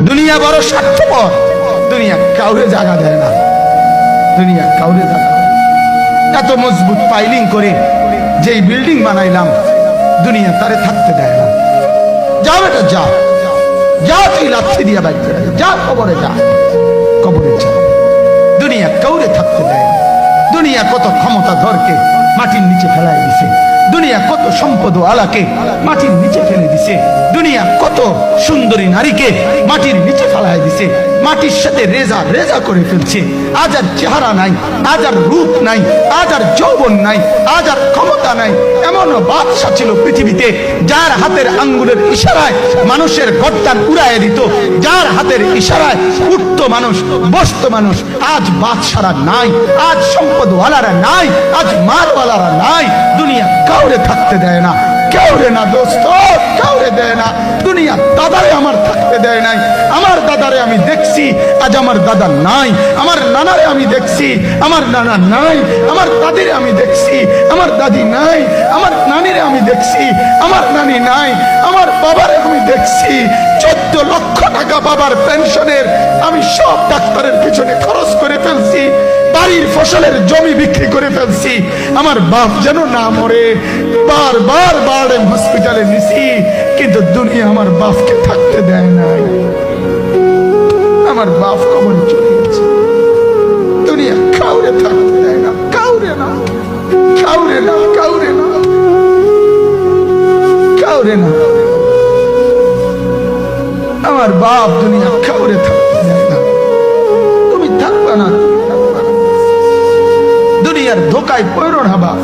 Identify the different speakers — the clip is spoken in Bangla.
Speaker 1: দুনিয়া বড় স্বার্থপর, দুনিয়া কাউরে জায়গা দেয় না, দুনিয়া কাউরে জায়গা দেয় না। এত মজবুত পাইলিং করে যেই বিল্ডিং বানাইলাম, দুনিয়া তারে থাকতে দেয় না। যা বেটা যা, যা তুই লাথি দিয়া বাইক করে যা, কবরে যা, কবরে যা। দুনিয়া কাউরে থাকতে দেয় না। দুনিয়া কত ক্ষমতা ধরকে মাটির নিচে ফেলাই দিছে, দুনিয়া কত সম্পদ আলাকে মাটির নিচে ফেলে দিছে, দুনিয়া কত সুন্দরী নারীকে মাটির নিচে ফেলাই দিছে, মাটির সাথে রেজা রেজা করে ফেলছে। আজ আর চেহারা নাই, আজ আর রূপ নাই, আজ আর যৌবন নাই, আজ আর ক্ষমতা নাই। এমনও বাদশা ছিল পৃথিবীতে যার হাতের আঙ্গুলের ইশারায় মানুষের গর্দান উড়াইয়া দিত, যার হাতের ইশারায় উঠতো মানুষ, বসতো মানুষ। আজ বাদশারা নাই, আজ সম্পদওয়ালারা নাই, আজ মালওয়ালারা নাই। দুনিয়া কাউরে থাকতে দেয় না, কাউরে না দোস্ত, কাউরে দেয় না। দুনিয়া দাদারে আমার থাকতে দেয় নাই। আমার দাদারে আমি দেখছি, আজ আমার দাদা নাই। আমার নানারে আমি দেখছি, আমার নানা নাই। আমার দাদিরে আমি দেখছি, আমার দাদি নাই। আমার নানিরে আমি দেখছি, আমার নানি নাই। আমার বাবারে আমি দেখছি। 14 লক্ষ টাকা বাবার পেনশনের আমি সব ডাক্তারের পিছনে খরচ করে ফেলছি, বাড়ির ফসলের জমি বিক্রি করে ফেলছি। আমার বাপ যেন না মরে বারবার বারডেম হসপিটালে নিছি, কিন্তু দুনিয়া আমার বাপকে থাকতে দেয় নাই। আমার বাপ কবরে চলে গেছে। দুনিয়া কাউরে থাকতে দেয় না, কাউরে না, কাউরে না, কাউরে না, কাউরে না। আমার বাপ দুনিয়া কাউরে থাকতে দেয় না। তুমি থাকবা না, দুনিয়ার ধোকায় পড়ো না বাপ।